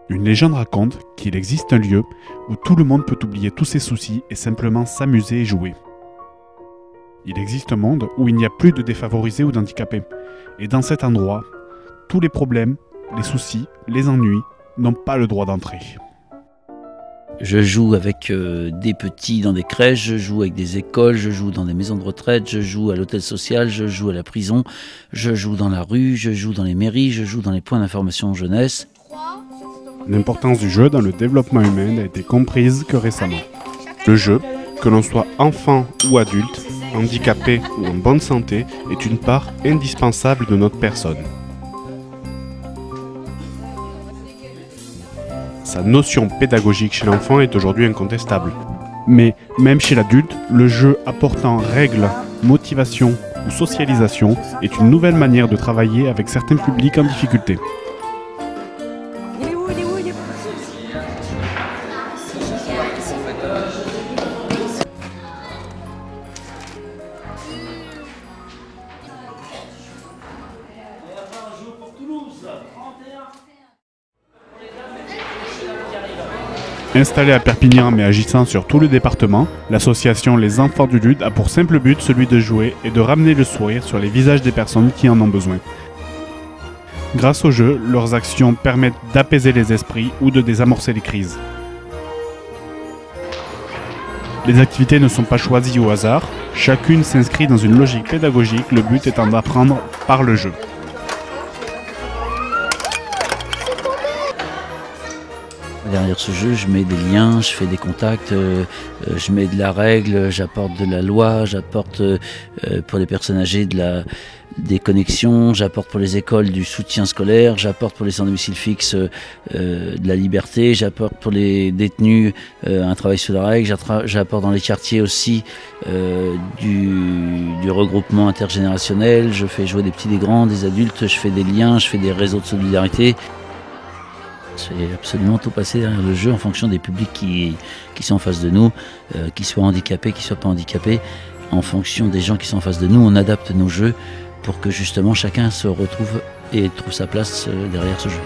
Une légende raconte qu'il existe un lieu où tout le monde peut oublier tous ses soucis et simplement s'amuser et jouer. Il existe un monde où il n'y a plus de défavorisés ou d'handicapés. Et dans cet endroit, tous les problèmes, les soucis, les ennuis n'ont pas le droit d'entrer. Je joue avec des petits dans des crèches, je joue avec des écoles, je joue dans des maisons de retraite, je joue à l'hôtel social, je joue à la prison, je joue dans la rue, je joue dans les mairies, je joue dans les points d'information jeunesse. L'importance du jeu dans le développement humain n'a été comprise que récemment. Le jeu, que l'on soit enfant ou adulte, handicapé ou en bonne santé, est une part indispensable de notre personne. Sa notion pédagogique chez l'enfant est aujourd'hui incontestable. Mais même chez l'adulte, le jeu apportant règles, motivation ou socialisation est une nouvelle manière de travailler avec certains publics en difficulté. Installée à Perpignan mais agissant sur tout le département, l'association Les Enfants du Lude a pour simple but celui de jouer et de ramener le sourire sur les visages des personnes qui en ont besoin. Grâce au jeu, leurs actions permettent d'apaiser les esprits ou de désamorcer les crises. Les activités ne sont pas choisies au hasard, chacune s'inscrit dans une logique pédagogique, le but étant d'apprendre par le jeu. Derrière ce jeu, je mets des liens, je fais des contacts, je mets de la règle, j'apporte de la loi, j'apporte pour les personnes âgées des connexions, j'apporte pour les écoles du soutien scolaire, j'apporte pour les sans domicile fixe de la liberté, j'apporte pour les détenus un travail sur la règle, j'apporte dans les quartiers aussi du regroupement intergénérationnel, je fais jouer des petits, des grands, des adultes, je fais des liens, je fais des réseaux de solidarité. C'est absolument tout passé derrière le jeu en fonction des publics qui sont en face de nous, qu'ils soient handicapés, qu'ils ne soient pas handicapés. En fonction des gens qui sont en face de nous, on adapte nos jeux pour que justement chacun se retrouve et trouve sa place derrière ce jeu.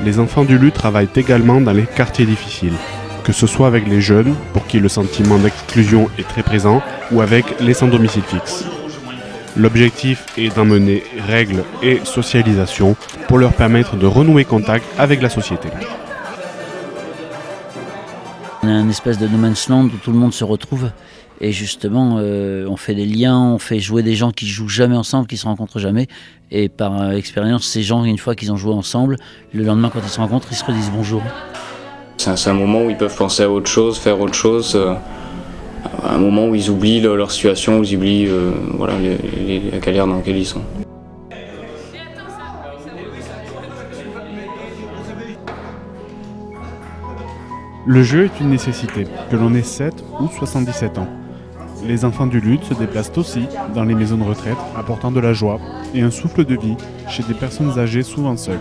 Les enfants du Lude travaillent également dans les quartiers difficiles. Que ce soit avec les jeunes, pour qui le sentiment d'exclusion est très présent, ou avec les sans domicile fixe. L'objectif est d'emmener règles et socialisation pour leur permettre de renouer contact avec la société. On a une espèce de no man's land où tout le monde se retrouve et justement on fait des liens, on fait jouer des gens qui jouent jamais ensemble, qui se rencontrent jamais, et par expérience ces gens, une fois qu'ils ont joué ensemble, le lendemain quand ils se rencontrent, ils se redisent bonjour. C'est un moment où ils peuvent penser à autre chose, faire autre chose, un moment où ils oublient leur situation, où ils oublient voilà, la galère dans laquelle ils sont. Le jeu est une nécessité, que l'on ait 7 ou 77 ans. Les enfants du Lude se déplacent aussi dans les maisons de retraite, apportant de la joie et un souffle de vie chez des personnes âgées souvent seules.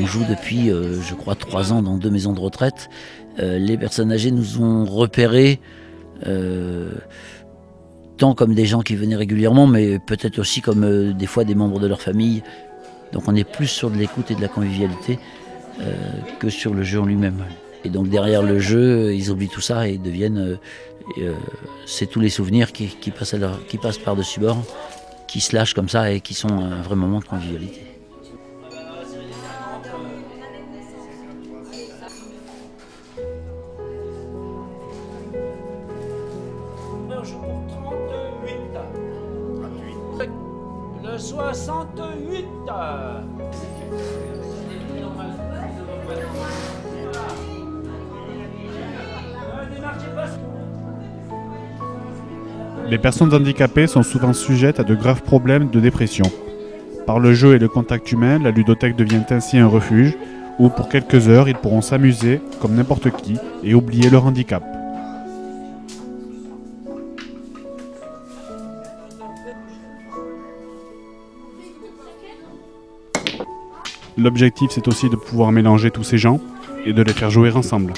On joue depuis, je crois, 3 ans dans 2 maisons de retraite. Les personnes âgées nous ont repérés, tant comme des gens qui venaient régulièrement, mais peut-être aussi comme des fois des membres de leur famille. Donc on est plus sur de l'écoute et de la convivialité que sur le jeu en lui-même. Et donc derrière le jeu, ils oublient tout ça et deviennent... c'est tous les souvenirs qui passent par-dessus bord, qui se lâchent comme ça et qui sont un vrai moment de convivialité. Le 68. Les personnes handicapées sont souvent sujettes à de graves problèmes de dépression. Par le jeu et le contact humain, la ludothèque devient ainsi un refuge où pour quelques heures ils pourront s'amuser comme n'importe qui et oublier leur handicap. L'objectif, c'est aussi de pouvoir mélanger tous ces gens et de les faire jouer ensemble.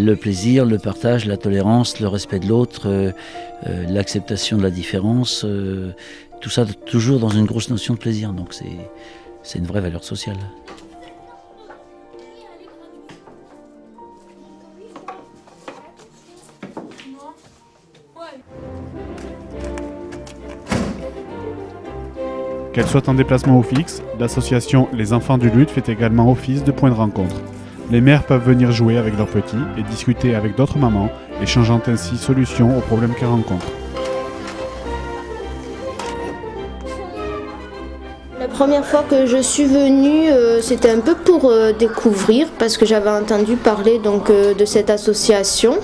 le plaisir, le partage, la tolérance, le respect de l'autre, l'acceptation de la différence, tout ça toujours dans une grosse notion de plaisir. Donc c'est une vraie valeur sociale. Qu'elle soit en déplacement ou fixe, l'association Les Enfants du Luth fait également office de point de rencontre. Les mères peuvent venir jouer avec leurs petits et discuter avec d'autres mamans, échangeant ainsi solutions aux problèmes qu'elles rencontrent. La première fois que je suis venue, c'était un peu pour découvrir, parce que j'avais entendu parler de cette association.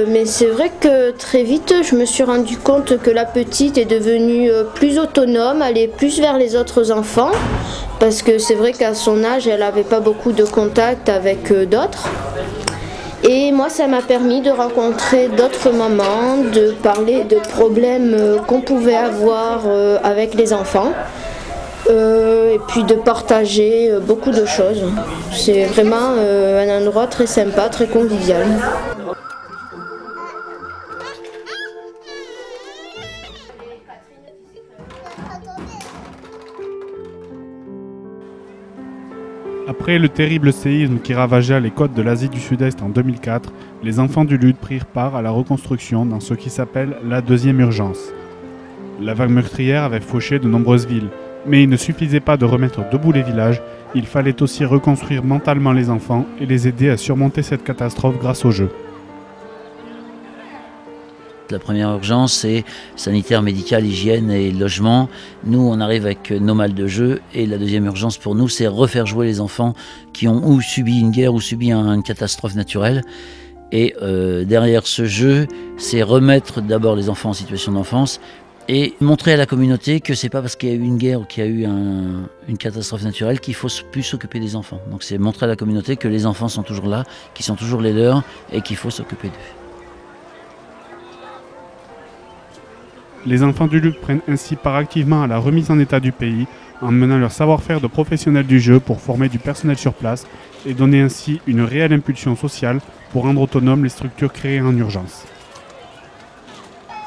Mais c'est vrai que très vite, je me suis rendu compte que la petite est devenue plus autonome, allait plus vers les autres enfants, parce que c'est vrai qu'à son âge, elle n'avait pas beaucoup de contact avec d'autres. Et moi, ça m'a permis de rencontrer d'autres mamans, de parler de problèmes qu'on pouvait avoir avec les enfants. Et puis de partager beaucoup de choses. C'est vraiment un endroit très sympa, très convivial. Après le terrible séisme qui ravagea les côtes de l'Asie du Sud-Est en 2004, les enfants du Luth prirent part à la reconstruction dans ce qui s'appelle la deuxième urgence. La vague meurtrière avait fauché de nombreuses villes. Mais il ne suffisait pas de remettre debout les villages, il fallait aussi reconstruire mentalement les enfants et les aider à surmonter cette catastrophe grâce au jeu. La première urgence, c'est sanitaire, médical, hygiène et logement. Nous, on arrive avec nos malles de jeu. Et la deuxième urgence pour nous, c'est refaire jouer les enfants qui ont ou subi une guerre ou subi une catastrophe naturelle. Et derrière ce jeu, c'est remettre d'abord les enfants en situation d'enfance et montrer à la communauté que c'est pas parce qu'il y a eu une guerre ou qu'il y a eu une catastrophe naturelle qu'il faut plus s'occuper des enfants. Donc c'est montrer à la communauté que les enfants sont toujours là, qu'ils sont toujours les leurs et qu'il faut s'occuper d'eux. Les enfants du Luth prennent ainsi part activement à la remise en état du pays en menant leur savoir-faire de professionnels du jeu pour former du personnel sur place et donner ainsi une réelle impulsion sociale pour rendre autonomes les structures créées en urgence.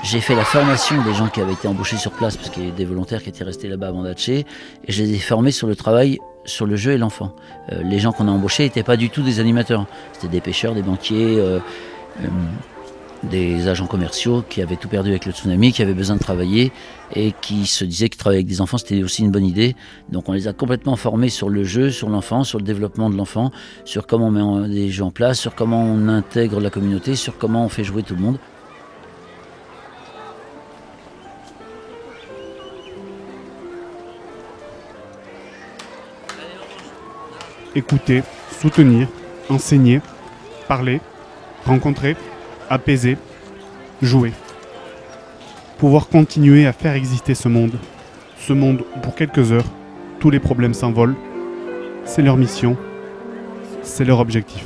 J'ai fait la formation des gens qui avaient été embauchés sur place, parce qu'il y a des volontaires qui étaient restés là-bas à Bandatché, et je les ai formés sur le travail sur le jeu et l'enfant. Les gens qu'on a embauchés n'étaient pas du tout des animateurs, c'était des pêcheurs, des banquiers, des agents commerciaux qui avaient tout perdu avec le tsunami, qui avaient besoin de travailler et qui se disaient que travailler avec des enfants c'était aussi une bonne idée. Donc on les a complètement formés sur le jeu, sur l'enfant, sur le développement de l'enfant, sur comment on met des jeux en place, sur comment on intègre la communauté, sur comment on fait jouer tout le monde. Écouter, soutenir, enseigner, parler, rencontrer, apaiser, jouer. Pouvoir continuer à faire exister ce monde où pour quelques heures, tous les problèmes s'envolent, c'est leur mission, c'est leur objectif.